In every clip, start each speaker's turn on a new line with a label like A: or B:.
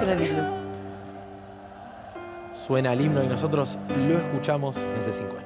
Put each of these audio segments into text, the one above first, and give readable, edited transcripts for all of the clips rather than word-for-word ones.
A: Suena el himno. Suena el himno y nosotros lo escuchamos en C5N.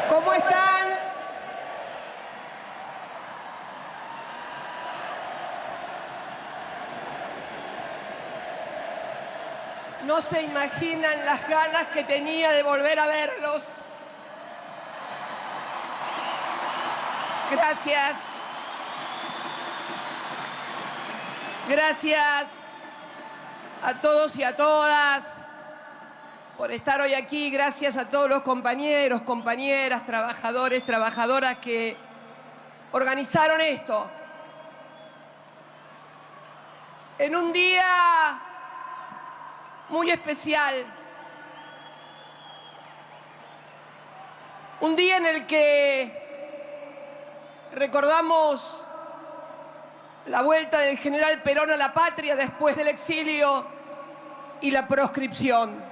B: ¿Cómo están? No se imaginan las ganas que tenía de volver a verlos. Gracias. Gracias a todos y a todas por estar hoy aquí. Gracias a todos los compañeros, compañeras, trabajadores, trabajadoras que organizaron esto. En un día muy especial. Un día en el que recordamos la vuelta del general Perón a la patria después del exilio y la proscripción.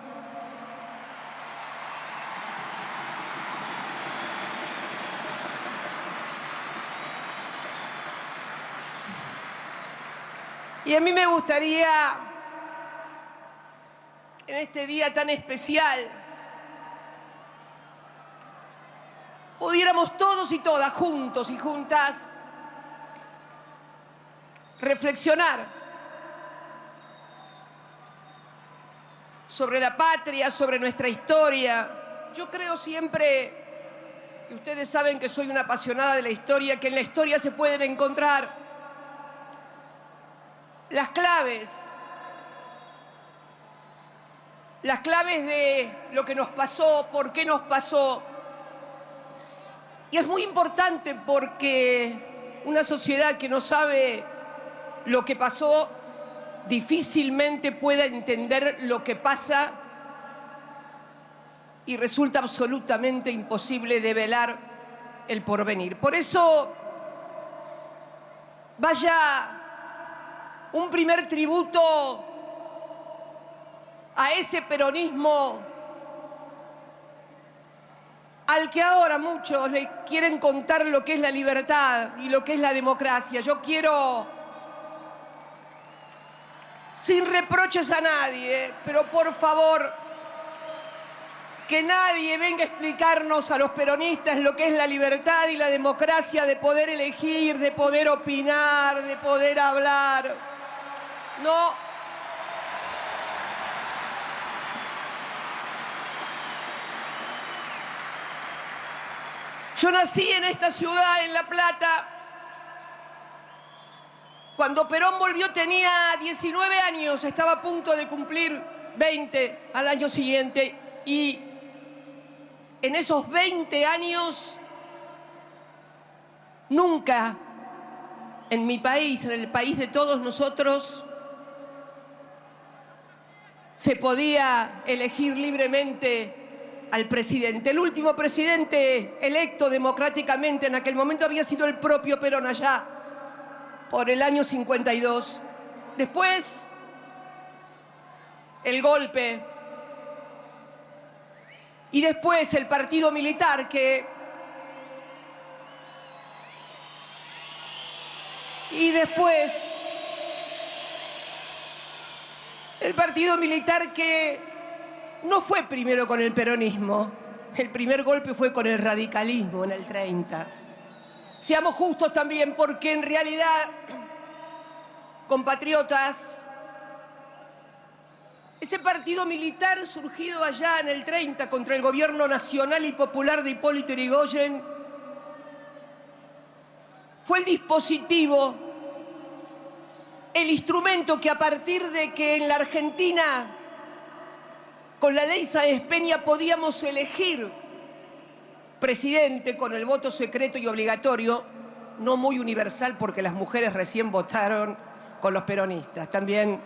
B: Y a mí me gustaría, en este día tan especial, pudiéramos todos y todas, juntos y juntas, reflexionar sobre la patria, sobre nuestra historia. Yo creo siempre, y ustedes saben que soy una apasionada de la historia, que en la historia se pueden encontrar las claves de lo que nos pasó, por qué nos pasó. Y es muy importante porque una sociedad que no sabe lo que pasó difícilmente puede entender lo que pasa y resulta absolutamente imposible develar el porvenir. Por eso, vaya un primer tributo a ese peronismo al que ahora muchos le quieren contar lo que es la libertad y lo que es la democracia. Yo quiero, sin reproches a nadie, pero por favor, que nadie venga a explicarnos a los peronistas lo que es la libertad y la democracia de poder elegir, de poder opinar, de poder hablar. No. Yo nací en esta ciudad, en La Plata. Cuando Perón volvió tenía 19 años, estaba a punto de cumplir 20 al año siguiente. Y en esos 20 años, nunca en mi país, en el país de todos nosotros, se podía elegir libremente al presidente. El último presidente electo democráticamente en aquel momento había sido el propio Perón allá por el año 52. Después, el golpe. Y después el partido militar que no fue primero con el peronismo. El primer golpe fue con el radicalismo en el 30. Seamos justos también, porque en realidad, compatriotas, ese partido militar surgido allá en el 30 contra el gobierno nacional y popular de Hipólito Yrigoyen fue el dispositivo, el instrumento que a partir de que en la Argentina con la ley Sáenz Peña podíamos elegir presidente con el voto secreto y obligatorio, no muy universal porque las mujeres recién votaron con los peronistas, también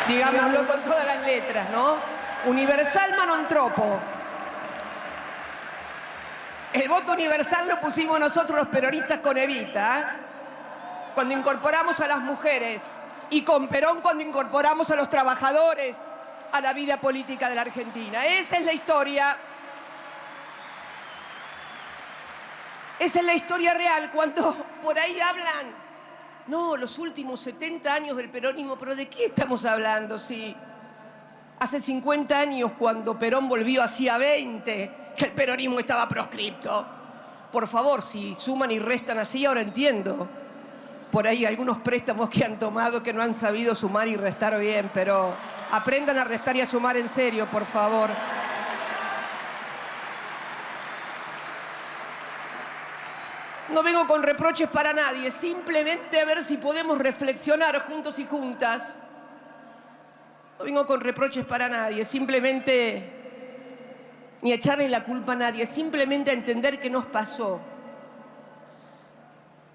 B: digámoslo con todas las letras, ¿no? Universal ma non troppo. El voto universal lo pusimos nosotros los peronistas con Evita, ¿eh? Cuando incorporamos a las mujeres, y con Perón cuando incorporamos a los trabajadores a la vida política de la Argentina. Esa es la historia. Esa es la historia real. Cuando por ahí hablan, no, los últimos 70 años del peronismo, pero ¿de qué estamos hablando? Sí, hace 50 años cuando Perón volvió hacía 20, que el peronismo estaba proscripto. Por favor, si suman y restan así, ahora entiendo. Por ahí algunos préstamos que han tomado que no han sabido sumar y restar bien, pero aprendan a restar y a sumar en serio, por favor. No vengo con reproches para nadie, simplemente a ver si podemos reflexionar juntos y juntas. No vengo con reproches para nadie, simplemente ni echarle la culpa a nadie, simplemente a entender qué nos pasó.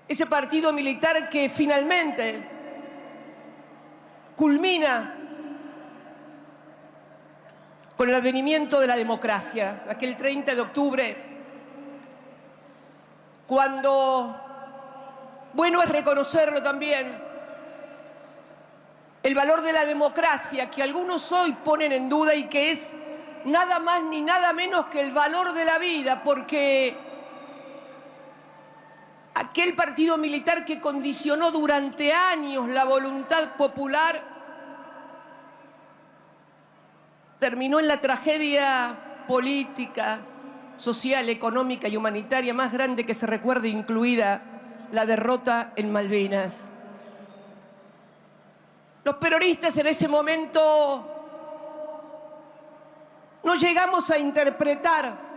B: Ese partido militar que finalmente culmina con el advenimiento de la democracia, aquel 30 de octubre, cuando, bueno es reconocerlo también, el valor de la democracia que algunos hoy ponen en duda y que es nada más ni nada menos que el valor de la vida, porque aquel partido militar que condicionó durante años la voluntad popular terminó en la tragedia política, social, económica y humanitaria más grande que se recuerde, incluida la derrota en Malvinas. Los peronistas en ese momento no llegamos a interpretar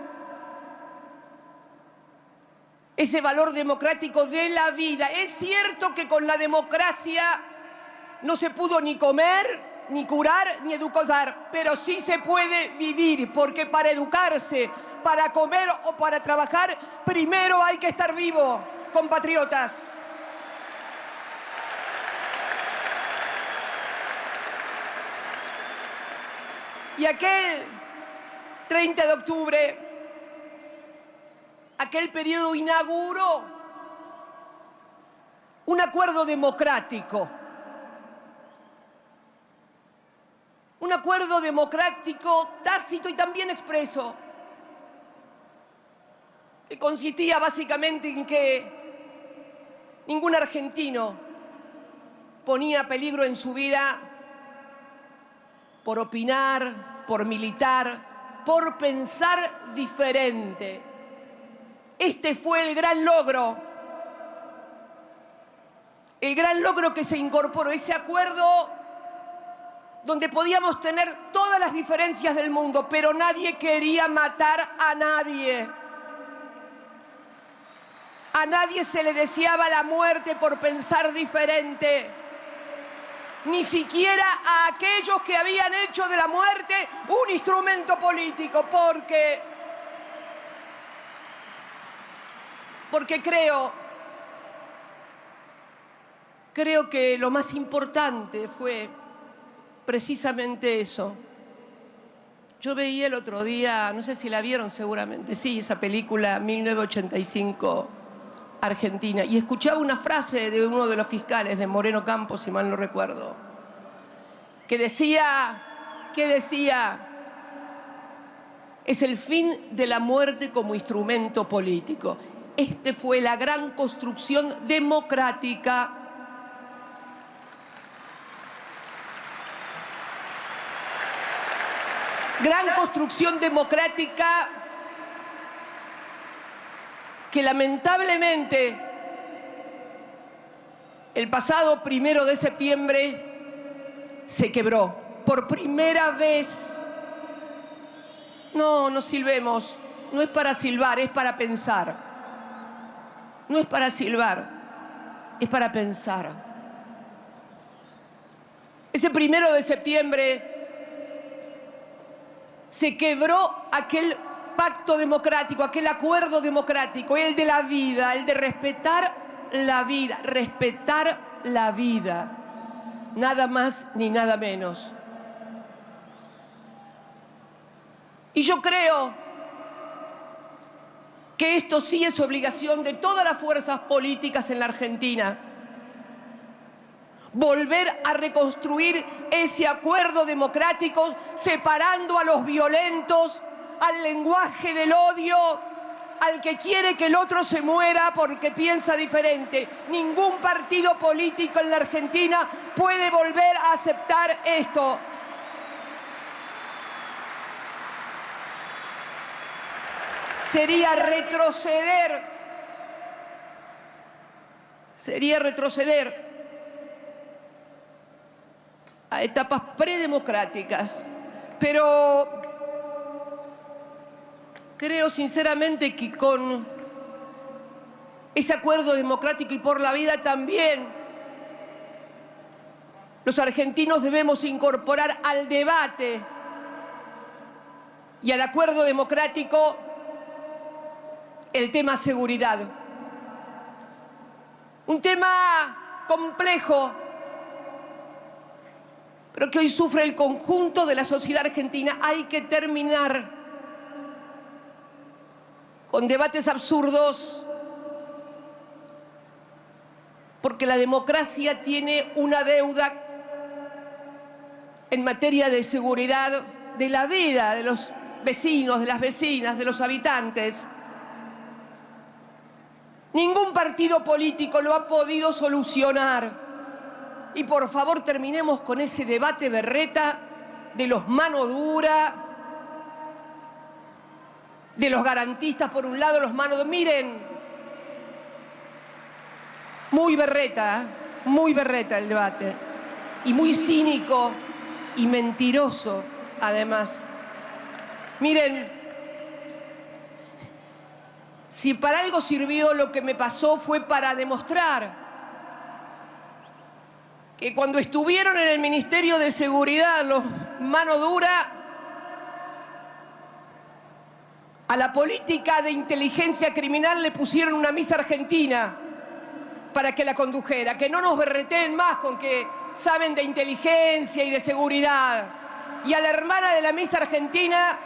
B: ese valor democrático de la vida. Es cierto que con la democracia no se pudo ni comer, ni curar, ni educar, pero sí se puede vivir, porque para educarse, para comer o para trabajar, primero hay que estar vivo, compatriotas. Y aquel 30 de octubre, aquel periodo inauguró un acuerdo democrático. Un acuerdo democrático tácito y también expreso, que consistía básicamente en que ningún argentino ponía a peligro en su vida por opinar, por militar, por pensar diferente. Este fue el gran logro que se incorporó, ese acuerdo donde podíamos tener todas las diferencias del mundo, pero nadie quería matar a nadie. A nadie se le deseaba la muerte por pensar diferente, ni siquiera a aquellos que habían hecho de la muerte un instrumento político, porque creo que lo más importante fue precisamente eso. Yo veía el otro día, no sé si la vieron seguramente, sí, esa película 1985, Argentina, y escuchaba una frase de uno de los fiscales, de Moreno Campos, si mal no recuerdo, que decía, es el fin de la muerte como instrumento político. Fue la gran construcción democrática que lamentablemente el pasado 1 de septiembre se quebró. Por primera vez. No silbemos, no es para silbar, es para pensar. No es para silbar, es para pensar. Ese 1 de septiembre se quebró aquel pacto democrático, aquel acuerdo democrático, el de la vida, el de respetar la vida, nada más ni nada menos. Y yo creo que esto sí es obligación de todas las fuerzas políticas en la Argentina. Volver a reconstruir ese acuerdo democrático, separando a los violentos, al lenguaje del odio, al que quiere que el otro se muera porque piensa diferente. Ningún partido político en la Argentina puede volver a aceptar esto. Sería retroceder a etapas predemocráticas. Pero creo sinceramente que con ese acuerdo democrático y por la vida también los argentinos debemos incorporar al debate y al acuerdo democrático el tema seguridad. Un tema complejo, pero que hoy sufre el conjunto de la sociedad argentina. Hay que terminar con debates absurdos, porque la democracia tiene una deuda en materia de seguridad de la vida de los vecinos, de las vecinas, de los habitantes. Ningún partido político lo ha podido solucionar. Y por favor terminemos con ese debate berreta de los mano dura, de los garantistas por un lado, los mano dura. Miren, muy berreta el debate. Y muy cínico y mentiroso, además. Miren, si para algo sirvió lo que me pasó fue para demostrar que cuando estuvieron en el Ministerio de Seguridad los mano dura, a la política de inteligencia criminal le pusieron una misa argentina para que la condujera. Que no nos berreteen más con que saben de inteligencia y de seguridad. Y a la hermana de la misa argentina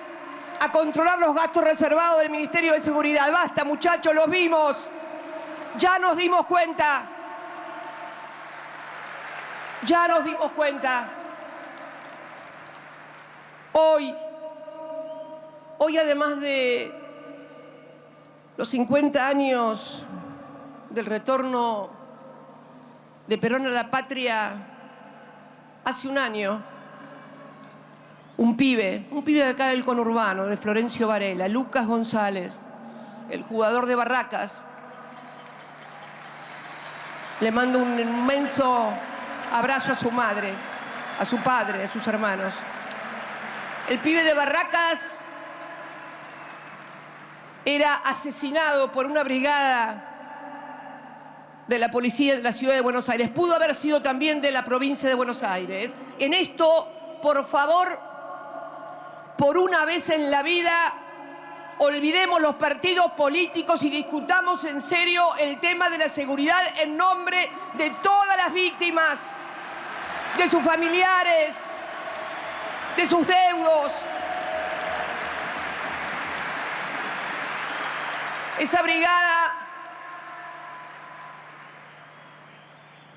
B: a controlar los gastos reservados del Ministerio de Seguridad. Basta, muchachos, los vimos. Ya nos dimos cuenta. Hoy, además de los 50 años del retorno de Perón a la patria, hace un año, un pibe de acá del conurbano, de Florencio Varela, Lucas González, el jugador de Barracas. Le mando un inmenso abrazo a su madre, a su padre, a sus hermanos. El pibe de Barracas era asesinado por una brigada de la policía de la ciudad de Buenos Aires. Pudo haber sido también de la provincia de Buenos Aires. En esto, por favor, por una vez en la vida, olvidemos los partidos políticos y discutamos en serio el tema de la seguridad en nombre de todas las víctimas, de sus familiares, de sus deudos. Esa brigada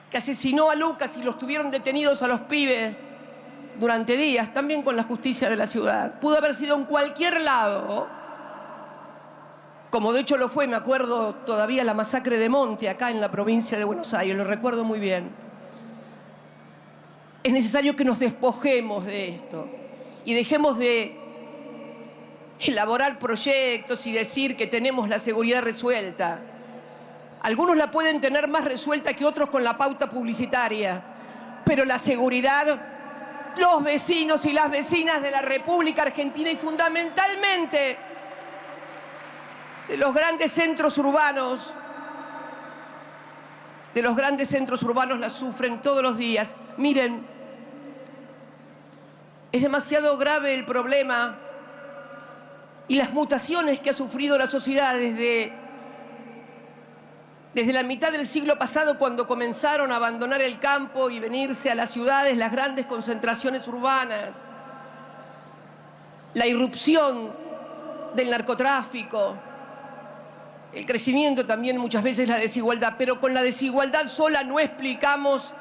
B: que asesinó a Lucas y los tuvieron detenidos a los pibes durante días, también con la justicia de la ciudad. Pudo haber sido en cualquier lado, como de hecho lo fue, me acuerdo todavía la masacre de Monte, acá en la provincia de Buenos Aires, lo recuerdo muy bien. Es necesario que nos despojemos de esto y dejemos de elaborar proyectos y decir que tenemos la seguridad resuelta. Algunos la pueden tener más resuelta que otros con la pauta publicitaria, pero la seguridad, los vecinos y las vecinas de la República Argentina y fundamentalmente de los grandes centros urbanos, la sufren todos los días. Miren, es demasiado grave el problema y las mutaciones que ha sufrido la sociedad desde la mitad del siglo pasado, cuando comenzaron a abandonar el campo y venirse a las ciudades, las grandes concentraciones urbanas, la irrupción del narcotráfico, el crecimiento también muchas veces la desigualdad, pero con la desigualdad sola no explicamos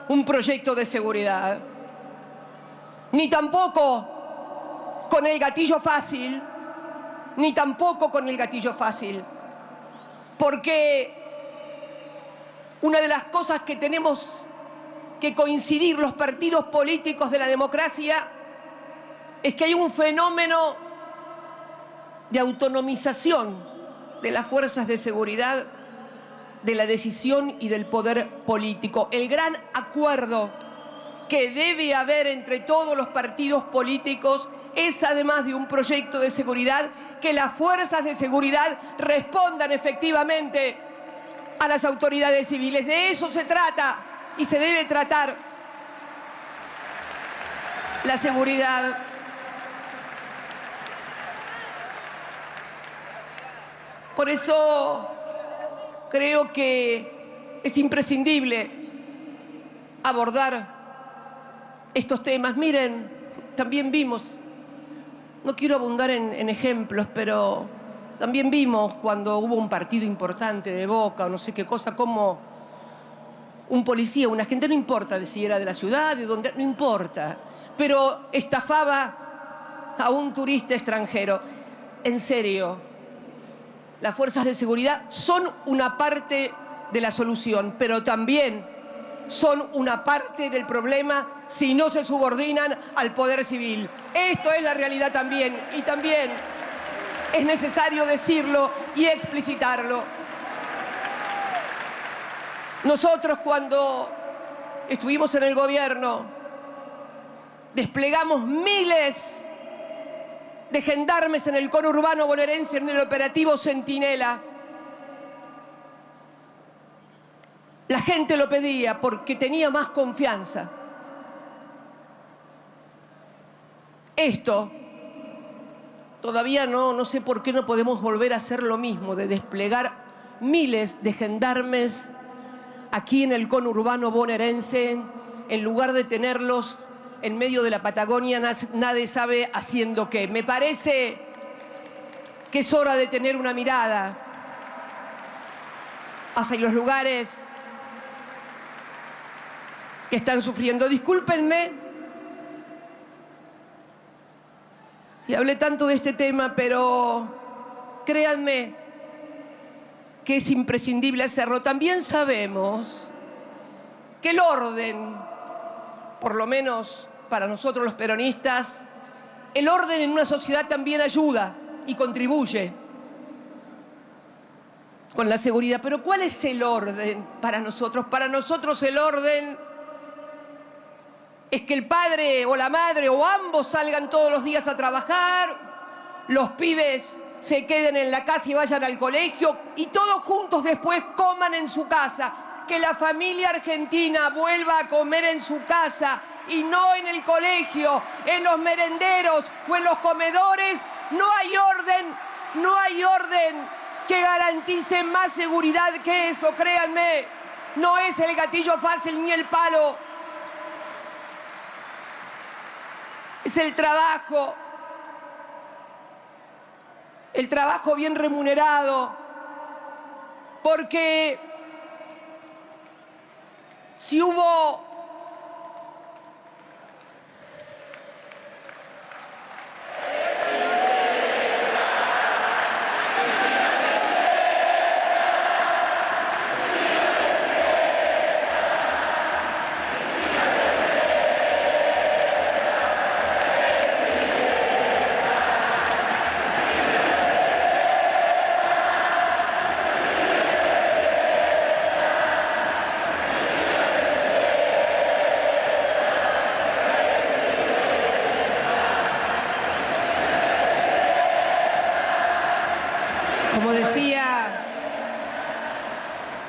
B: un proyecto de seguridad, ni tampoco con el gatillo fácil, porque una de las cosas que tenemos que coincidir los partidos políticos de la democracia es que hay un fenómeno de autonomización de las fuerzas de seguridad, de la decisión y del poder político. El gran acuerdo que debe haber entre todos los partidos políticos es, además de un proyecto de seguridad, que las fuerzas de seguridad respondan efectivamente a las autoridades civiles. De eso se trata y se debe tratar la seguridad. Por eso creo que es imprescindible abordar estos temas. Miren, también vimos, no quiero abundar en ejemplos, pero también vimos cuando hubo un partido importante de Boca o no sé qué cosa, como un policía, un agente, no importa si era de la ciudad, de dónde, no importa, pero estafaba a un turista extranjero. En serio, las fuerzas de seguridad son una parte de la solución, pero también son una parte del problema si no se subordinan al poder civil. Esto es la realidad también, y también es necesario decirlo y explicitarlo. Nosotros, cuando estuvimos en el gobierno, desplegamos miles de gendarmes en el conurbano bonaerense en el operativo Centinela. La gente lo pedía porque tenía más confianza. Esto, todavía no sé por qué no podemos volver a hacer lo mismo, de desplegar miles de gendarmes aquí en el conurbano bonaerense, en lugar de tenerlos en medio de la Patagonia, nadie sabe haciendo qué. Me parece que es hora de tener una mirada hacia los lugares que están sufriendo. Discúlpenme si hablé tanto de este tema, pero créanme que es imprescindible hacerlo. También sabemos que el orden, por lo menos para nosotros los peronistas, el orden en una sociedad también ayuda y contribuye con la seguridad. Pero ¿cuál es el orden para nosotros? Para nosotros el orden es que el padre o la madre o ambos salgan todos los días a trabajar, los pibes se queden en la casa y vayan al colegio y todos juntos después coman en su casa. Que la familia argentina vuelva a comer en su casa y no en el colegio, en los merenderos o en los comedores. No hay orden que garantice más seguridad que eso, créanme. No es el gatillo fácil ni el palo. es el trabajo bien remunerado, porque si hubo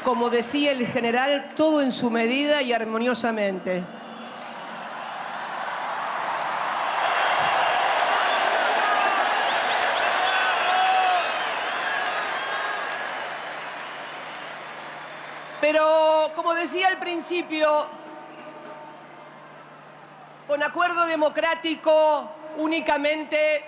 B: como decía el general, todo en su medida y armoniosamente. Pero, como decía al principio, con acuerdo democrático únicamente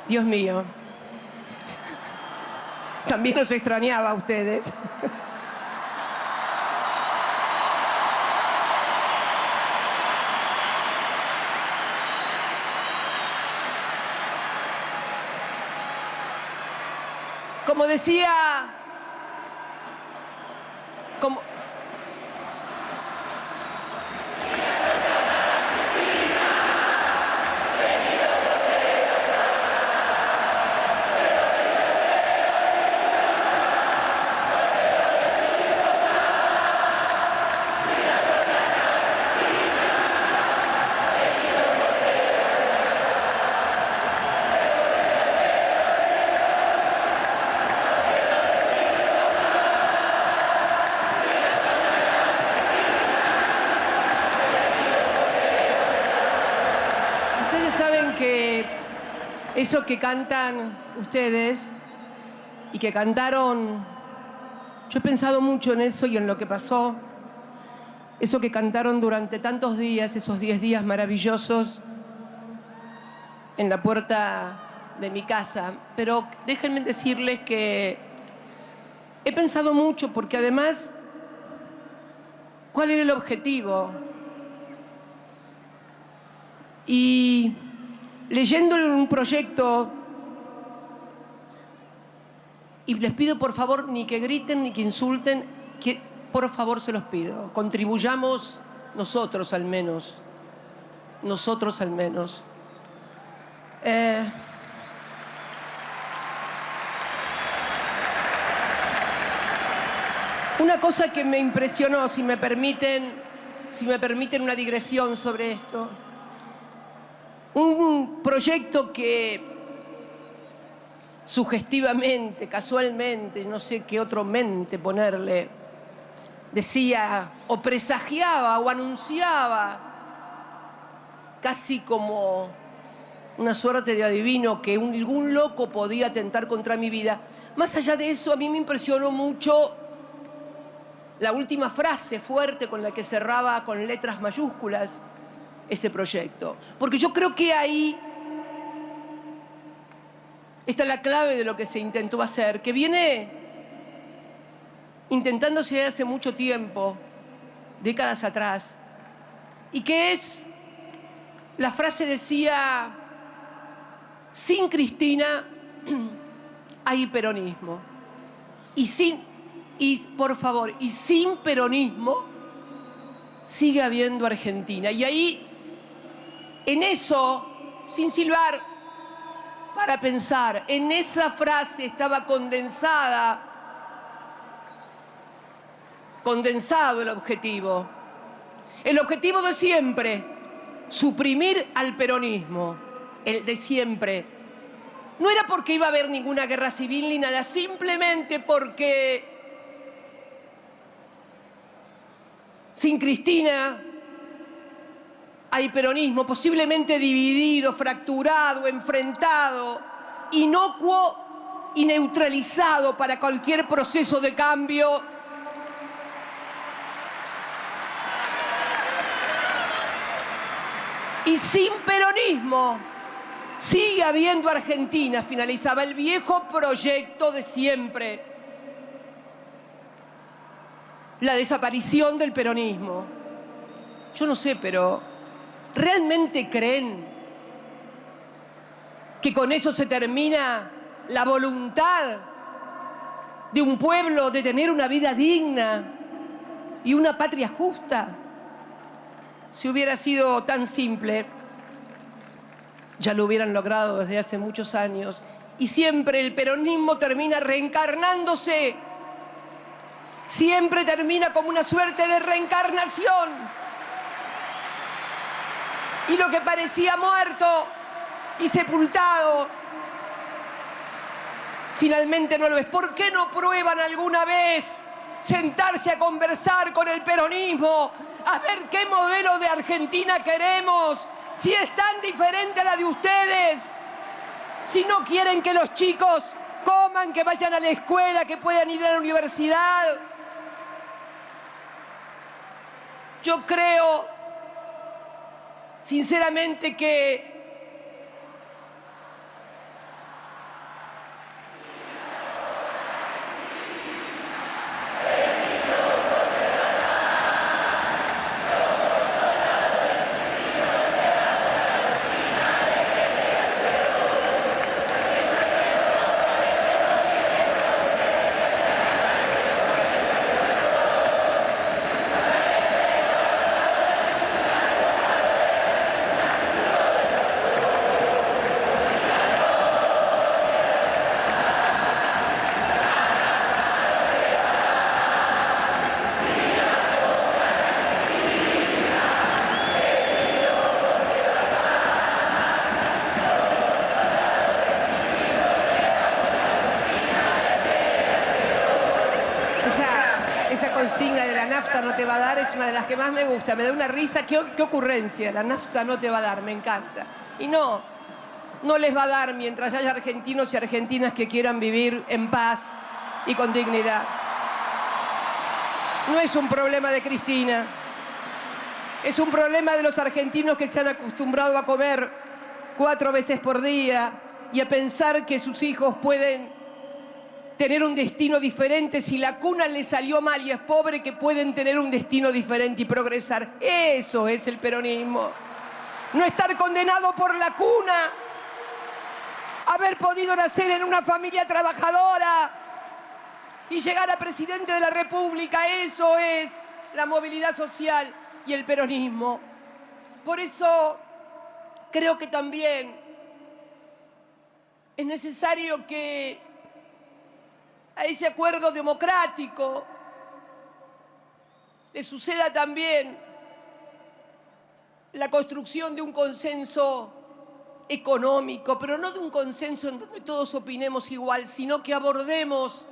B: Dios mío, también os extrañaba a ustedes. Como decía, que eso que cantan ustedes y que cantaron, yo he pensado mucho en eso y en lo que pasó, eso que cantaron durante tantos días, esos 10 días maravillosos en la puerta de mi casa. Pero déjenme decirles que he pensado mucho porque además, ¿cuál era el objetivo? Y leyendo un proyecto, y les pido por favor ni que griten ni que insulten, que por favor se los pido, contribuyamos nosotros al menos, Una cosa que me impresionó, si me permiten una digresión sobre esto. Un proyecto que sugestivamente, casualmente, no sé qué otro mente ponerle, decía o presagiaba o anunciaba, casi como una suerte de adivino, que algún loco podía atentar contra mi vida. Más allá de eso, a mí me impresionó mucho la última frase fuerte con la que cerraba con letras mayúsculas ese proyecto. Porque yo creo que ahí está la clave de lo que se intentó hacer, que viene intentándose hace mucho tiempo, décadas atrás, y que es, la frase decía, sin Cristina hay peronismo. Por favor, sin peronismo sigue habiendo Argentina. Y ahí, en eso, sin silbar, para pensar, en esa frase estaba condensado el objetivo. El objetivo de siempre, suprimir al peronismo, el de siempre. No era porque iba a haber ninguna guerra civil ni nada, simplemente porque Sin Cristina hay peronismo posiblemente dividido, fracturado, enfrentado, inocuo y neutralizado para cualquier proceso de cambio. Y sin peronismo sigue habiendo Argentina, finalizaba el viejo proyecto de siempre. La desaparición del peronismo. Yo no sé, pero ¿realmente creen que con eso se termina la voluntad de un pueblo de tener una vida digna y una patria justa? Si hubiera sido tan simple, ya lo hubieran logrado desde hace muchos años. Y siempre el peronismo termina reencarnándose. Siempre termina como una suerte de reencarnación. Y lo que parecía muerto y sepultado, finalmente no lo es. ¿Por qué no prueban alguna vez sentarse a conversar con el peronismo, a ver qué modelo de Argentina queremos, si es tan diferente a la de ustedes, si no quieren que los chicos coman, que vayan a la escuela, que puedan ir a la universidad? Yo creo, sinceramente, que esa consigna de la nafta no te va a dar es una de las que más me gusta. Me da una risa. ¿Qué ocurrencia? La nafta no te va a dar, me encanta. Y no les va a dar mientras haya argentinos y argentinas que quieran vivir en paz y con dignidad. No es un problema de Cristina. Es un problema de los argentinos que se han acostumbrado a comer 4 veces por día y a pensar que sus hijos pueden tener un destino diferente. Si la cuna le salió mal y es pobre, que pueden tener un destino diferente y progresar. Eso es el peronismo. No estar condenado por la cuna, haber podido nacer en una familia trabajadora y llegar a presidente de la República. Eso es la movilidad social y el peronismo. Por eso creo que también es necesario que a ese acuerdo democrático le suceda también la construcción de un consenso económico, pero no de un consenso en donde todos opinemos igual, sino que abordemos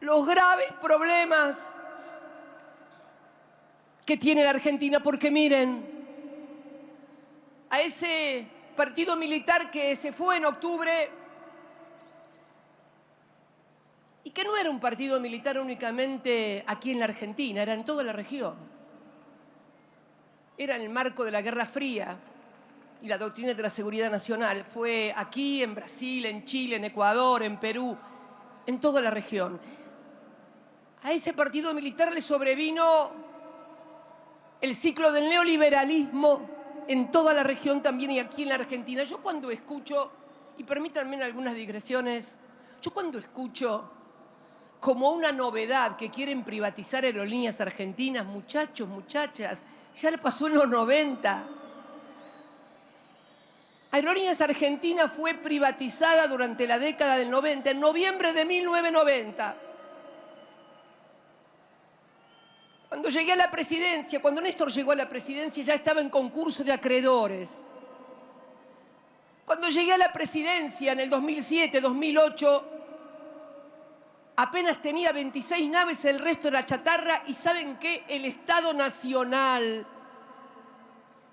B: los graves problemas que tiene la Argentina. Porque miren, a ese partido militar que se fue en octubre, y que no era un partido militar únicamente aquí en la Argentina, era en toda la región. Era en el marco de la Guerra Fría y la doctrina de la seguridad nacional. Fue aquí, en Brasil, en Chile, en Ecuador, en Perú, en toda la región. A ese partido militar le sobrevino el ciclo del neoliberalismo en toda la región también y aquí en la Argentina. Yo cuando escucho, y permítanme algunas digresiones, yo cuando escucho como una novedad que quieren privatizar Aerolíneas Argentinas, muchachos, muchachas, ya le pasó en los 90. Aerolíneas Argentinas fue privatizada durante la década del 90, en noviembre de 1990. Cuando llegué a la presidencia, cuando Néstor llegó a la presidencia, ya estaba en concurso de acreedores. Cuando llegué a la presidencia en el 2007, 2008, Apenas tenía 26 naves, el resto era chatarra. ¿Y saben qué? El Estado Nacional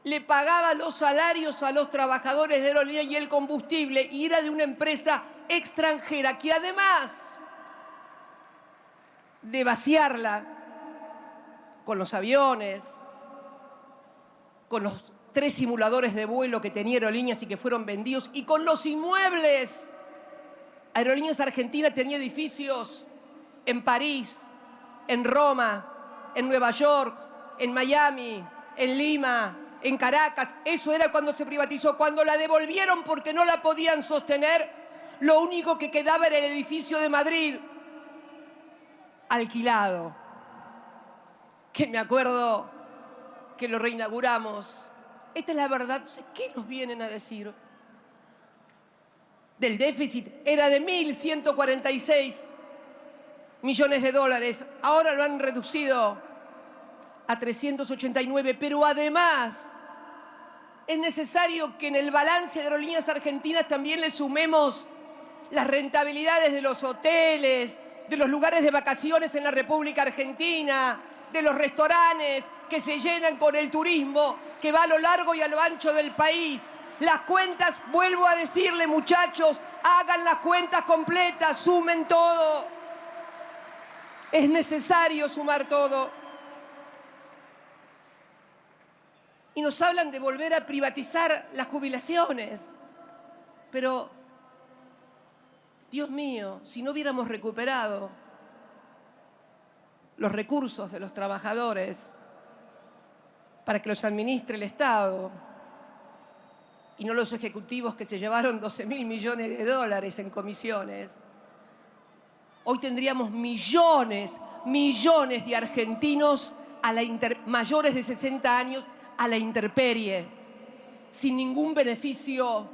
B: le pagaba los salarios a los trabajadores de aerolínea y el combustible, y era de una empresa extranjera que, además de vaciarla con los aviones, con los 3 simuladores de vuelo que tenía Aerolíneas y que fueron vendidos, y con los inmuebles. Aerolíneas Argentina tenía edificios en París, en Roma, en Nueva York, en Miami, en Lima, en Caracas. Eso era cuando se privatizó. Cuando la devolvieron porque no la podían sostener, lo único que quedaba era el edificio de Madrid, alquilado, que me acuerdo que lo reinauguramos. Esta es la verdad. ¿Qué nos vienen a decir? Del déficit era de 1.146 millones de dólares. Ahora lo han reducido a 389, pero además es necesario que en el balance de Aerolíneas Argentinas también le sumemos las rentabilidades de los hoteles, de los lugares de vacaciones en la República Argentina, de los restaurantes que se llenan con el turismo que va a lo largo y a lo ancho del país. Las cuentas, vuelvo a decirle, muchachos, hagan las cuentas completas, sumen todo. Es necesario sumar todo. Y nos hablan de volver a privatizar las jubilaciones. Pero, Dios mío, si no hubiéramos recuperado los recursos de los trabajadores para que los administre el Estado, y no los ejecutivos que se llevaron 12.000 millones de dólares en comisiones, hoy tendríamos millones de argentinos mayores de 60 años a la intemperie, sin ningún beneficio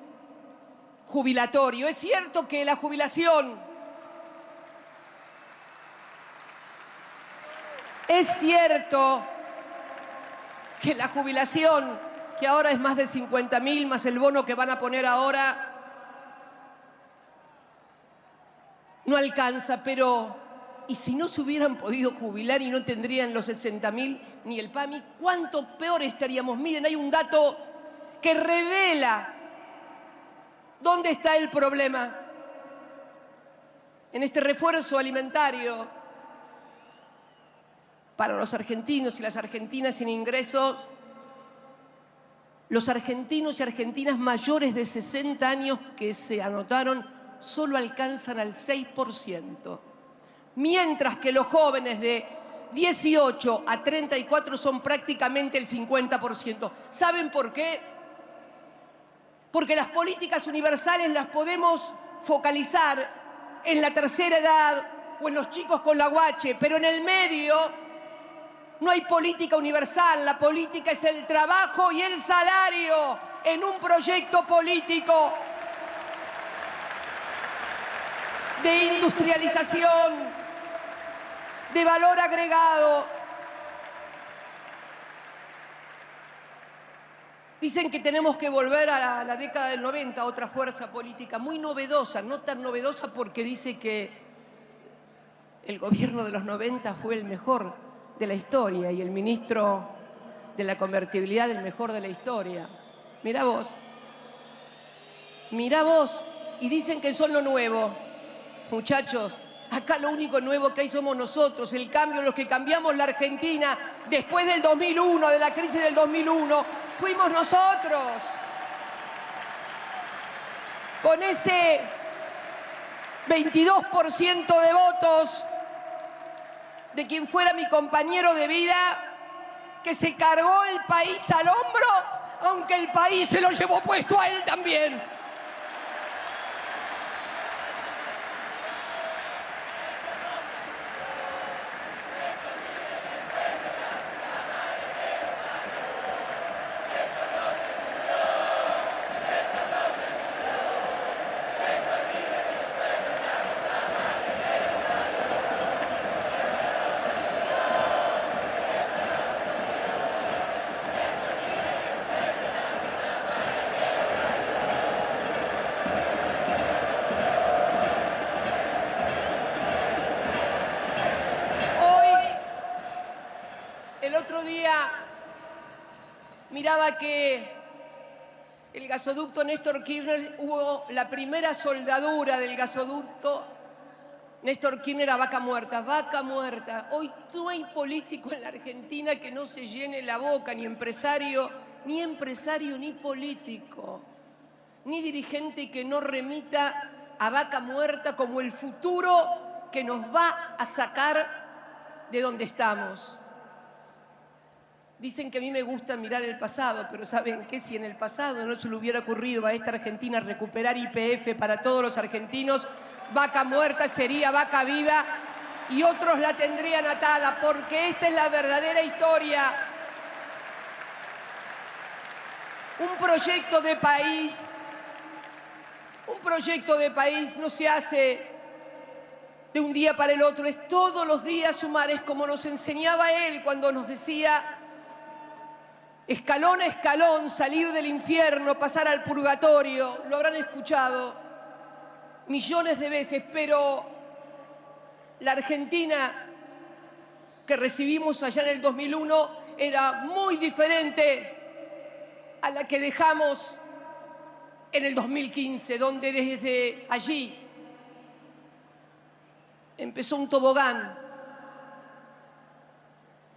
B: jubilatorio. Es cierto que la jubilación, que ahora es más de 50.000, más el bono que van a poner ahora, no alcanza, pero ¿y si no se hubieran podido jubilar y no tendrían los 60.000 ni el PAMI? ¿Cuánto peor estaríamos? Miren, hay un dato que revela dónde está el problema. En este refuerzo alimentario para los argentinos y las argentinas sin ingresos, los argentinos y argentinas mayores de 60 años que se anotaron solo alcanzan al 6%, mientras que los jóvenes de 18 a 34 son prácticamente el 50%. ¿Saben por qué? Porque las políticas universales las podemos focalizar en la tercera edad o en los chicos con la guache, pero en el medio no hay política universal. La política es el trabajo y el salario en un proyecto político de industrialización, de valor agregado. Dicen que tenemos que volver a la década del 90, otra fuerza política muy novedosa, no tan novedosa porque dice que el gobierno de los 90 fue el mejor de la historia y el ministro de la convertibilidad el mejor de la historia. Mirá vos, y dicen que son lo nuevo. Muchachos, acá lo único nuevo que hay somos nosotros, el cambio, los que cambiamos la Argentina después del 2001, de la crisis del 2001, fuimos nosotros. Con ese 22% de votos de quien fuera mi compañero de vida, que se cargó el país al hombro, aunque el país se lo llevó puesto a él también. El otro día miraba que el gasoducto Néstor Kirchner, hubo la primera soldadura del gasoducto Néstor Kirchner a Vaca Muerta. Vaca Muerta. Hoy no hay político en la Argentina que no se llene la boca, ni empresario ni político, ni dirigente que no remita a Vaca Muerta como el futuro que nos va a sacar de donde estamos. Dicen que a mí me gusta mirar el pasado, pero ¿saben qué? Si en el pasado no se le hubiera ocurrido a esta Argentina recuperar YPF para todos los argentinos, Vaca Muerta sería vaca viva y otros la tendrían atada, porque esta es la verdadera historia. Un proyecto de país no se hace de un día para el otro, es todos los días sumar, es como nos enseñaba él cuando nos decía: escalón a escalón, salir del infierno, pasar al purgatorio. Lo habrán escuchado millones de veces, pero la Argentina que recibimos allá en el 2001 era muy diferente a la que dejamos en el 2015, donde desde allí empezó un tobogán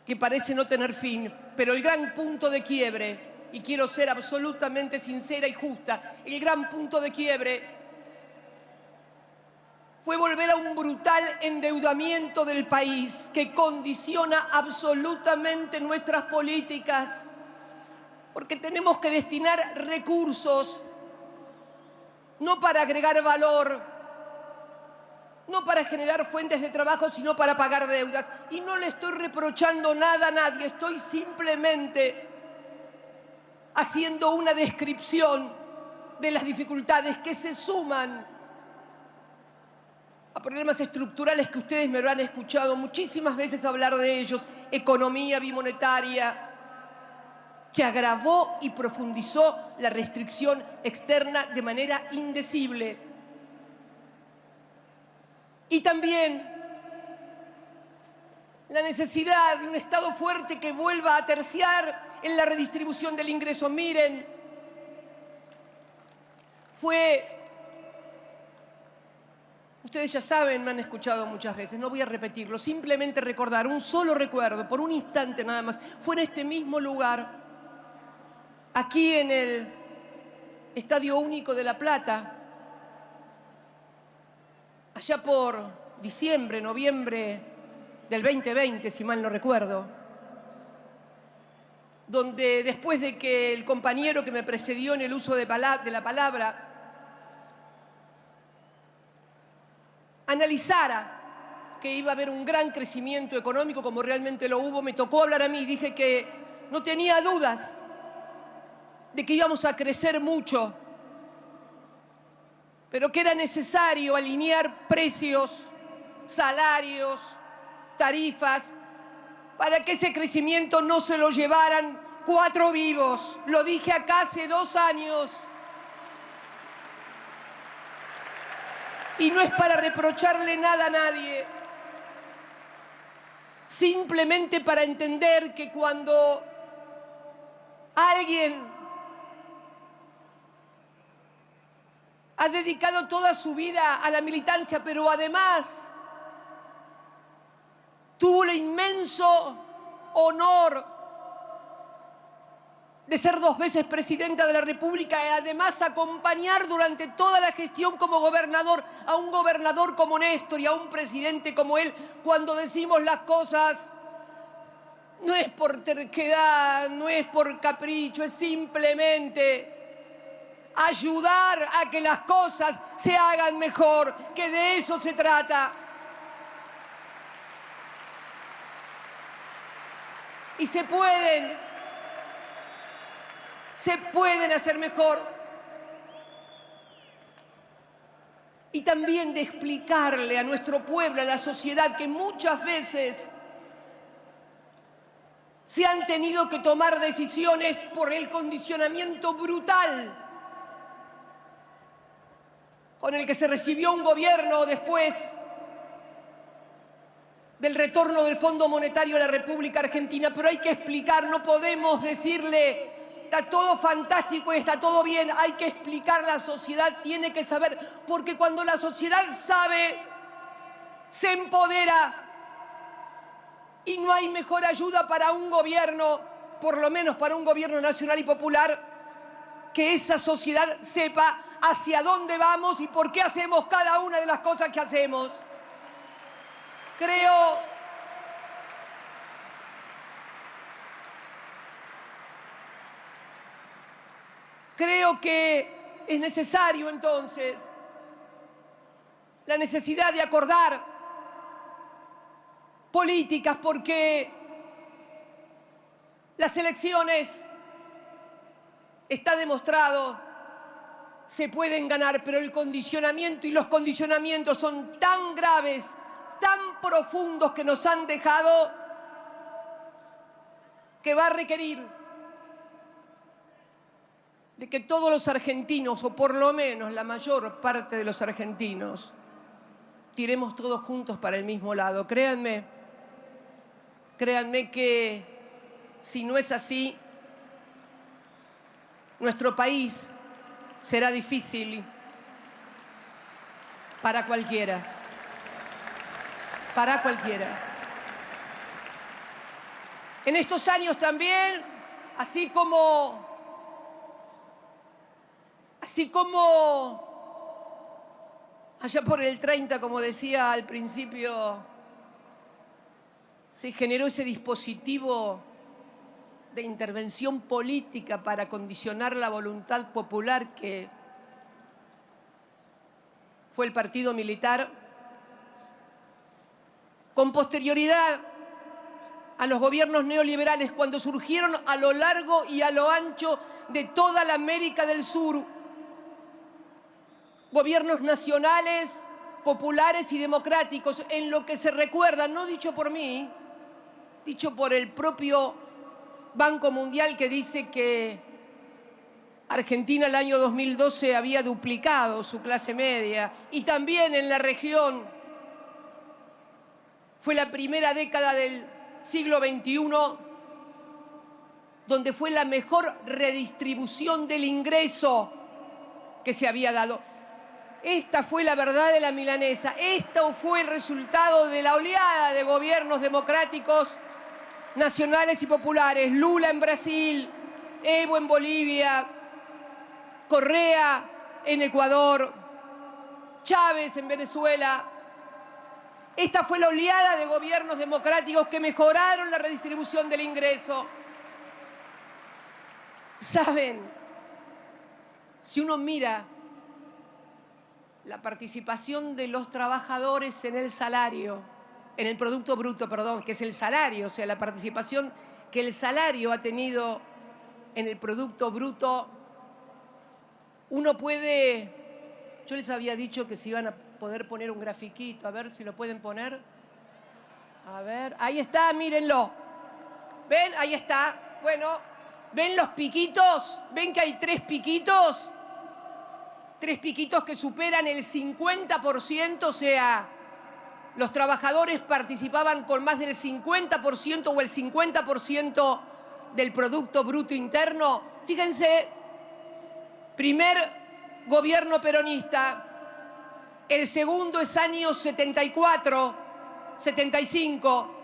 B: que parece no tener fin, pero el gran punto de quiebre, y quiero ser absolutamente sincera y justa, el gran punto de quiebre fue volver a un brutal endeudamiento del país que condiciona absolutamente nuestras políticas, porque tenemos que destinar recursos no para agregar valor, no para generar fuentes de trabajo, sino para pagar deudas. Y no le estoy reprochando nada a nadie, estoy simplemente haciendo una descripción de las dificultades que se suman a problemas estructurales que ustedes me habrán escuchado muchísimas veces hablar de ellos: economía bimonetaria, que agravó y profundizó la restricción externa de manera indecible. Y también la necesidad de un Estado fuerte que vuelva a terciar en la redistribución del ingreso. Miren, ustedes ya saben, me han escuchado muchas veces, no voy a repetirlo, simplemente recordar, un solo recuerdo, por un instante nada más. Fue en este mismo lugar, aquí en el Estadio Único de La Plata, allá por diciembre, noviembre del 2020, si mal no recuerdo, donde después de que el compañero que me precedió en el uso de la palabra analizara que iba a haber un gran crecimiento económico, como realmente lo hubo, me tocó hablar a mí. Dije que no tenía dudas de que íbamos a crecer mucho, pero que era necesario alinear precios, salarios, tarifas, para que ese crecimiento no se lo llevaran 4 vivos. Lo dije acá hace 2 años. Y no es para reprocharle nada a nadie, simplemente para entender que cuando alguien ha dedicado toda su vida a la militancia, pero además tuvo el inmenso honor de ser 2 veces presidenta de la República y además acompañar durante toda la gestión como gobernador a un gobernador como Néstor y a un presidente como él. Cuando decimos las cosas, no es por terquedad, no es por capricho, es simplemente ayudar a que las cosas se hagan mejor, que de eso se trata. Y se pueden hacer mejor. Y también de explicarle a nuestro pueblo, a la sociedad, que muchas veces se han tenido que tomar decisiones por el condicionamiento brutal con el que se recibió un gobierno después del retorno del Fondo Monetario a la República Argentina, pero hay que explicar, no podemos decirle está todo fantástico y está todo bien, hay que explicar, la sociedad tiene que saber, porque cuando la sociedad sabe, se empodera y no hay mejor ayuda para un gobierno, por lo menos para un gobierno nacional y popular, que esa sociedad sepa hacia dónde vamos y por qué hacemos cada una de las cosas que hacemos. Creo que es necesario entonces la necesidad de acordar políticas, porque las elecciones, está demostrado, se pueden ganar, pero el condicionamiento y los condicionamientos son tan graves, tan profundos que nos han dejado, que va a requerir de que todos los argentinos, o por lo menos la mayor parte de los argentinos, tiremos todos juntos para el mismo lado. Créanme que si no es así, nuestro país será difícil para cualquiera. Para cualquiera. En estos años también, así como allá por el 30, como decía al principio, se generó ese dispositivo de intervención política para condicionar la voluntad popular que fue el partido militar, con posterioridad a los gobiernos neoliberales, cuando surgieron a lo largo y a lo ancho de toda la América del Sur, gobiernos nacionales, populares y democráticos, en lo que se recuerda, no dicho por mí, dicho por el propio Banco Mundial, que dice que Argentina el año 2012 había duplicado su clase media, y también en la región fue la primera década del siglo XXI donde fue la mejor redistribución del ingreso que se había dado. Esta fue la verdad de la milanesa, esto fue el resultado de la oleada de gobiernos democráticos nacionales y populares. Lula en Brasil, Evo en Bolivia, Correa en Ecuador, Chávez en Venezuela. Esta fue la oleada de gobiernos democráticos que mejoraron la redistribución del ingreso. Saben, si uno mira la participación de los trabajadores en el salario, en el Producto Bruto, perdón, que es el salario, o sea, la participación que el salario ha tenido en el Producto Bruto, uno puede, yo les había dicho que se iban a poder poner un grafiquito, a ver si lo pueden poner. A ver, ahí está, mírenlo. ¿Ven? Ahí está. Bueno, ¿ven los piquitos? ¿Ven que hay tres piquitos? Tres piquitos que superan el 50%, o sea, los trabajadores participaban con más del 50% o el 50% del Producto Bruto Interno. Fíjense, primer gobierno peronista, el segundo es años 74, 75,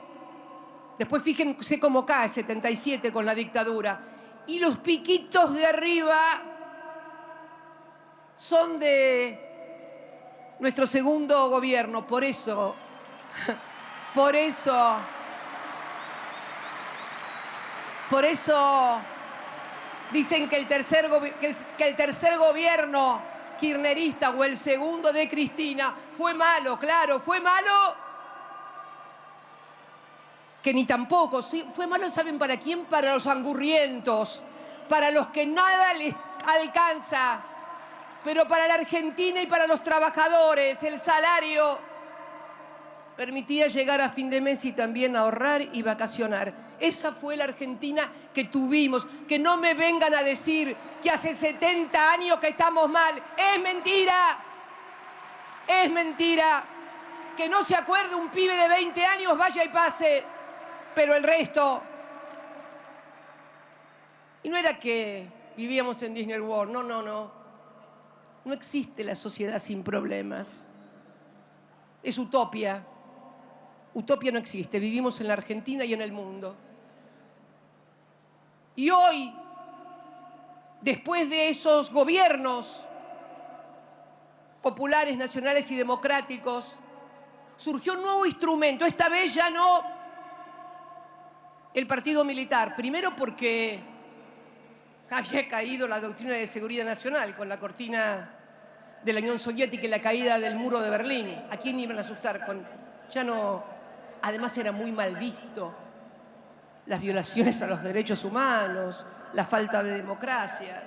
B: después fíjense cómo cae, 77 con la dictadura. Y los piquitos de arriba son de nuestro segundo gobierno, por eso dicen que el tercer gobierno kirchnerista o el segundo de Cristina fue malo, claro, fue malo, que ni tampoco, ¿sí? Fue malo, ¿saben para quién? Para los angurrientos, para los que nada les alcanza, pero para la Argentina y para los trabajadores el salario permitía llegar a fin de mes y también ahorrar y vacacionar. Esa fue la Argentina que tuvimos. Que no me vengan a decir que hace 70 años que estamos mal. Es mentira. Es mentira. que no se acuerde un pibe de 20 años, vaya y pase, pero el resto... Y no era que vivíamos en Disney World, no, no, no. No existe la sociedad sin problemas. Es utopia. Utopia no existe, vivimos en la Argentina y en el mundo. Y hoy, después de esos gobiernos populares, nacionales y democráticos, surgió un nuevo instrumento, esta vez ya no el partido militar. Primero porque había caído la doctrina de seguridad nacional con la cortina de la Unión Soviética y la caída del muro de Berlín. ¿A quién iban a asustar? Ya no. Además era muy mal visto las violaciones a los derechos humanos, la falta de democracia.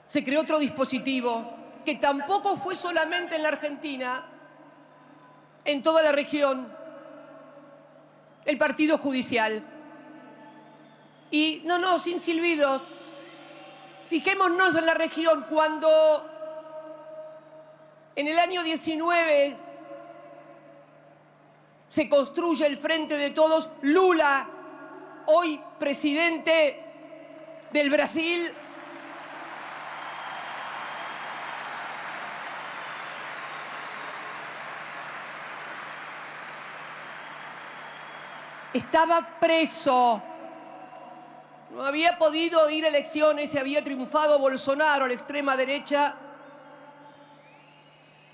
B: Se creó otro dispositivo que tampoco fue solamente en la Argentina, en toda la región, el partido judicial. Y no, sin silbidos, fijémonos en la región cuando en el año 19 se construye el Frente de Todos, Lula, hoy presidente del Brasil, estaba preso. No había podido ir a elecciones y había triunfado Bolsonaro, la extrema derecha,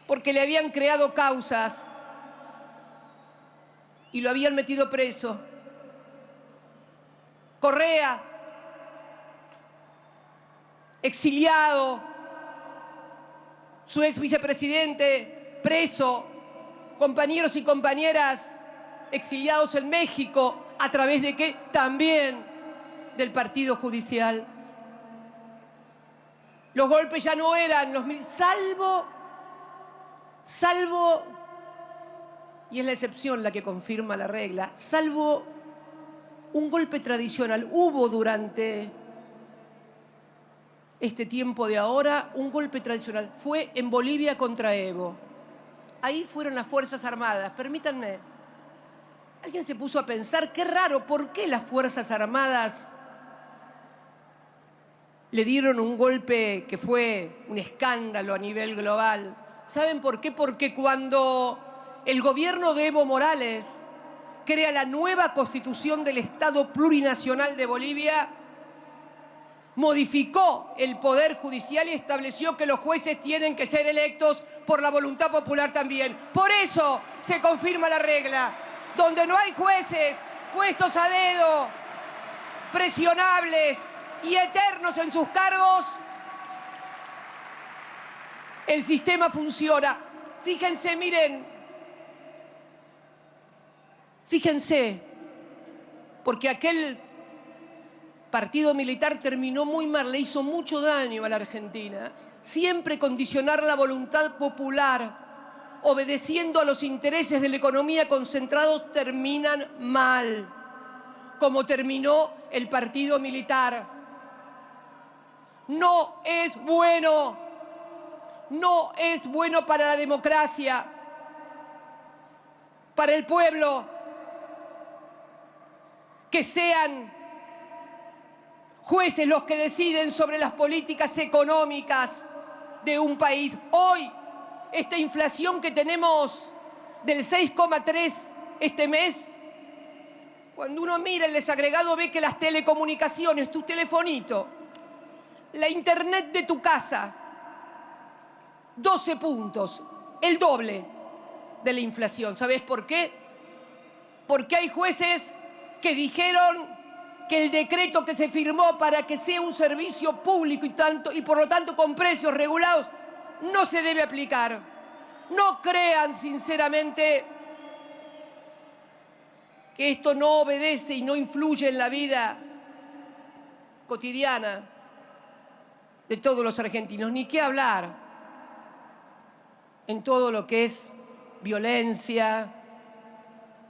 B: porque le habían creado causas y lo habían metido preso. Correa, exiliado, su ex vicepresidente preso, compañeros y compañeras exiliados en México, ¿a través de qué? También del partido judicial. Los golpes ya no eran los salvo, y es la excepción la que confirma la regla, salvo un golpe tradicional. Hubo durante este tiempo de ahora un golpe tradicional. Fue en Bolivia contra Evo. Ahí fueron las Fuerzas Armadas. Permítanme. Alguien se puso a pensar, qué raro, ¿por qué las Fuerzas Armadas le dieron un golpe que fue un escándalo a nivel global? ¿Saben por qué? Porque cuando el gobierno de Evo Morales crea la nueva constitución del Estado plurinacional de Bolivia, modificó el poder judicial y estableció que los jueces tienen que ser electos por la voluntad popular también. Por eso se confirma la regla. Donde no hay jueces puestos a dedo, presionables y eternos en sus cargos, el sistema funciona. Fíjense, miren, fíjense, porque aquel partido militar terminó muy mal, le hizo mucho daño a la Argentina. Siempre condicionar la voluntad popular obedeciendo a los intereses de la economía concentrados terminan mal, como terminó el partido militar. No es bueno, no es bueno para la democracia, para el pueblo, que sean jueces los que deciden sobre las políticas económicas de un país. Hoy, esta inflación que tenemos del 6,3 este mes, cuando uno mira el desagregado ve que las telecomunicaciones, tu telefonito, la internet de tu casa, 12 puntos, el doble de la inflación. ¿Sabés por qué? Porque hay jueces que dijeron que el decreto que se firmó para que sea un servicio público y por lo tanto con precios regulados no se debe aplicar. No crean sinceramente que esto no obedece y no influye en la vida cotidiana de todos los argentinos. Ni qué hablar en todo lo que es violencia,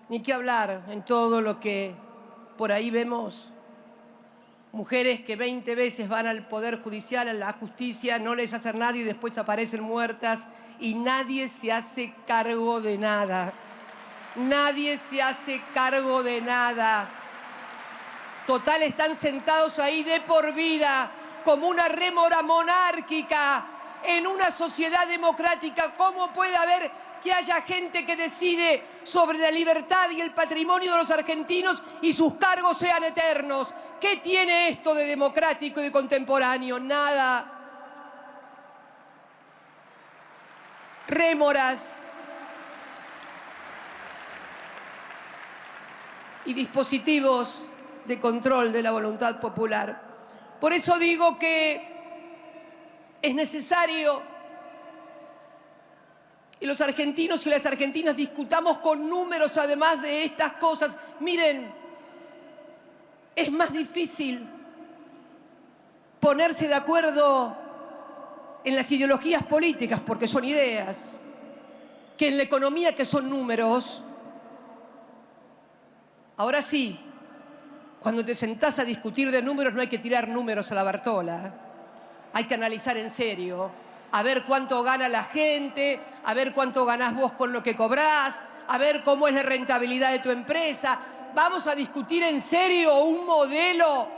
B: ni qué hablar en todo lo que por ahí vemos mujeres que 20 veces van al Poder Judicial, a la justicia, no les hace nada y después aparecen muertas y nadie se hace cargo de nada. Nadie se hace cargo de nada. Total, están sentados ahí de por vida, como una rémora monárquica en una sociedad democrática. ¿Cómo puede haber que haya gente que decide sobre la libertad y el patrimonio de los argentinos y sus cargos sean eternos? ¿Qué tiene esto de democrático y de contemporáneo? Nada. Rémoras y dispositivos de control de la voluntad popular. Por eso digo que es necesario que los argentinos y las argentinas discutamos con números además de estas cosas. Miren, es más difícil ponerse de acuerdo en las ideologías políticas, porque son ideas, que en la economía, que son números. Ahora sí, cuando te sentás a discutir de números no hay que tirar números a la Bartola. Hay que analizar en serio, a ver cuánto gana la gente, a ver cuánto ganás vos con lo que cobrás, a ver cómo es la rentabilidad de tu empresa. Vamos a discutir en serio un modelo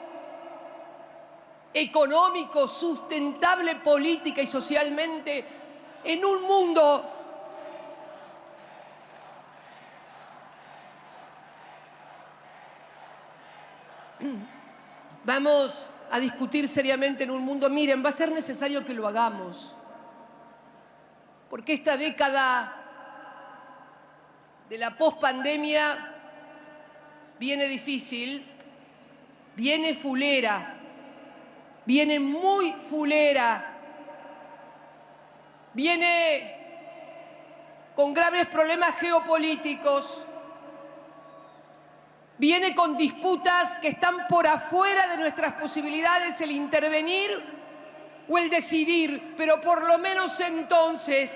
B: económico, sustentable política y socialmente en un mundo vamos a discutir seriamente en un mundo. Miren, va a ser necesario que lo hagamos, porque esta década de la pospandemia viene difícil, viene fulera, viene muy fulera, viene con graves problemas geopolíticos, viene con disputas que están por afuera de nuestras posibilidades, el intervenir o el decidir, pero por lo menos entonces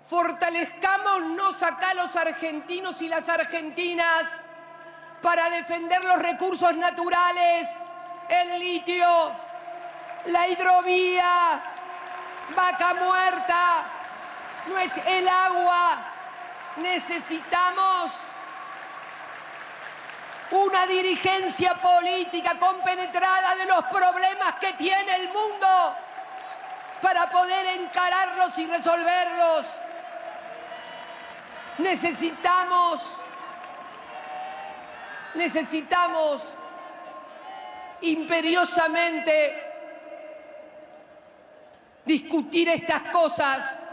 B: fortalezcámonos acá los argentinos y las argentinas para defender los recursos naturales, el litio, la hidrovía, Vaca Muerta, el agua. Necesitamos una dirigencia política compenetrada de los problemas que tiene el mundo para poder encararlos y resolverlos. Necesitamos imperiosamente discutir estas cosas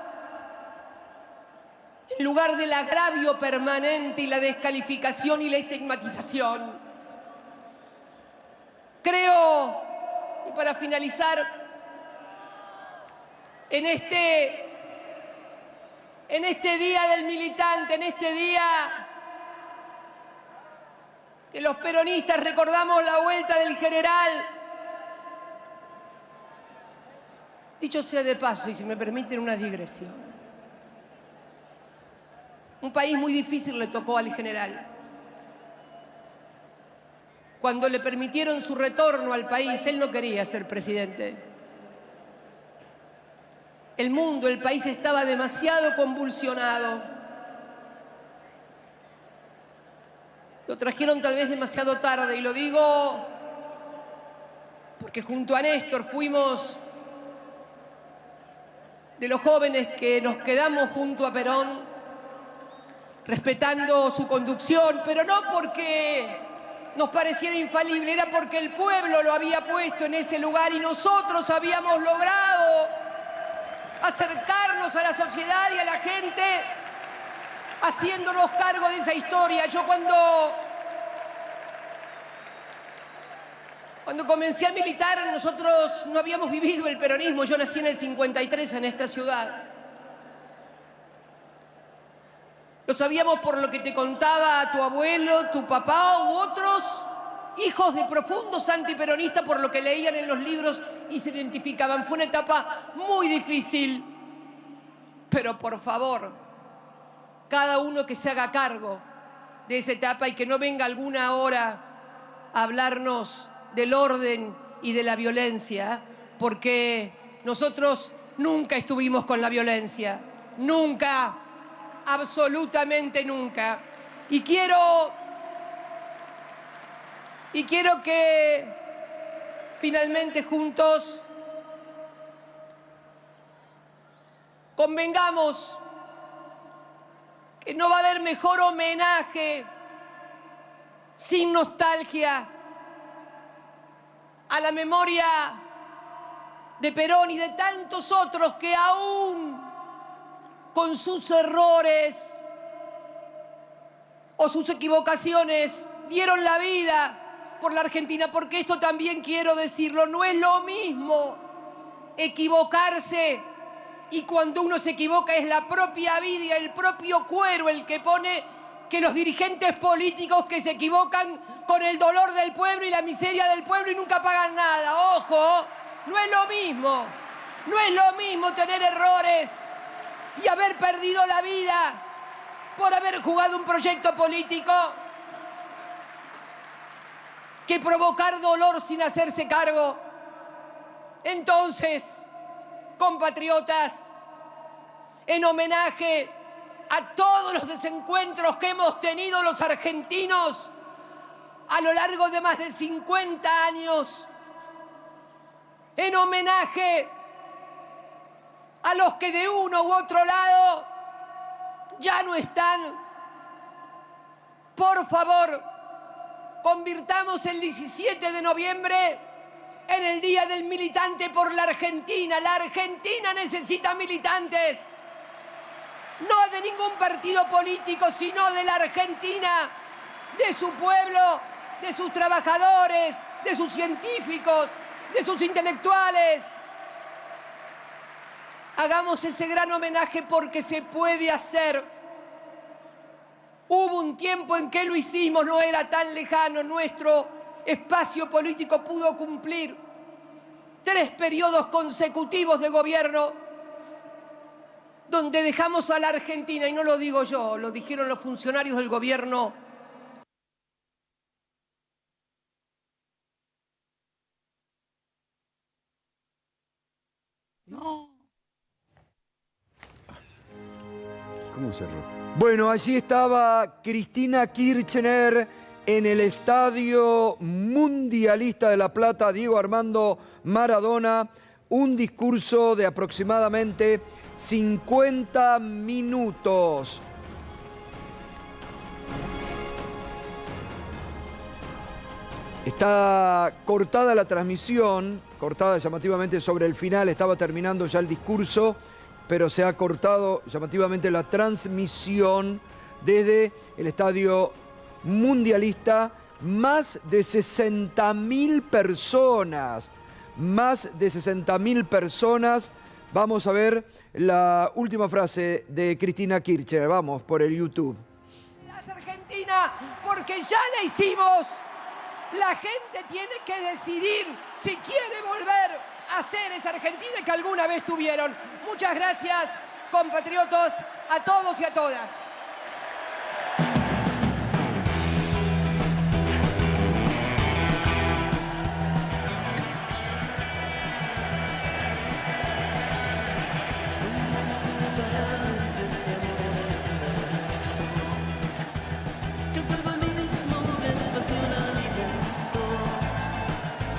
B: en lugar del agravio permanente y la descalificación y la estigmatización. Creo, y para finalizar, en este Día del Militante, en este día que los peronistas recordamos la vuelta del general, dicho sea de paso, y si me permiten una digresión, un país muy difícil le tocó al general. Cuando le permitieron su retorno al país, él no quería ser presidente. El mundo, el país estaba demasiado convulsionado. Lo trajeron tal vez demasiado tarde, y lo digo porque junto a Néstor fuimos de los jóvenes que nos quedamos junto a Perón, respetando su conducción, pero no porque nos pareciera infalible, era porque el pueblo lo había puesto en ese lugar y nosotros habíamos logrado acercarnos a la sociedad y a la gente haciéndonos cargo de esa historia. Yo cuando comencé a militar, nosotros no habíamos vivido el peronismo. Yo nací en el 53 en esta ciudad. Lo sabíamos por lo que te contaba tu abuelo, tu papá u otros hijos de profundos antiperonistas, por lo que leían en los libros y se identificaban. Fue una etapa muy difícil, pero por favor, cada uno que se haga cargo de esa etapa y que no venga alguna hora a hablarnos del orden y de la violencia, porque nosotros nunca estuvimos con la violencia, nunca, absolutamente nunca. Y quiero que finalmente juntos convengamos que no va a haber mejor homenaje sin nostalgia a la memoria de Perón y de tantos otros que aún con sus errores o sus equivocaciones dieron la vida por la Argentina, porque esto también quiero decirlo, no es lo mismo equivocarse, y cuando uno se equivoca es la propia vida y el propio cuero el que pone, que los dirigentes políticos que se equivocan con el dolor del pueblo y la miseria del pueblo y nunca pagan nada. Ojo, no es lo mismo, no es lo mismo tener errores y haber perdido la vida por haber jugado un proyecto político que provocar dolor sin hacerse cargo. Entonces, compatriotas, en homenaje a todos los desencuentros que hemos tenido los argentinos a lo largo de más de 50 años, en homenaje a los que de uno u otro lado ya no están, por favor, convirtamos el 17 de noviembre en el Día del Militante por la Argentina. La Argentina necesita militantes, no de ningún partido político, sino de la Argentina, de su pueblo, de sus trabajadores, de sus científicos, de sus intelectuales. Hagamos ese gran homenaje porque se puede hacer. Hubo un tiempo en que lo hicimos, no era tan lejano. Nuestro espacio político pudo cumplir 3 periodos consecutivos de gobierno donde dejamos a la Argentina, y no lo digo yo, lo dijeron los funcionarios del gobierno.
C: No. ¿Cómo cerró? Bueno, allí estaba Cristina Kirchner en el Estadio Mundialista de La Plata, Diego Armando Maradona, un discurso de aproximadamente 50 minutos. Está cortada la transmisión, cortada llamativamente sobre el final, estaba terminando ya el discurso, pero se ha cortado llamativamente la transmisión desde el Estadio Mundialista. Más de 60.000 personas, más de 60.000 personas. Vamos a ver la última frase de Cristina Kirchner. Vamos por el YouTube.
B: Argentina, porque ya la hicimos. La gente tiene que decidir si quiere volver a ser esa Argentina que alguna vez tuvieron. Muchas gracias, compatriotas, a todos y a todas.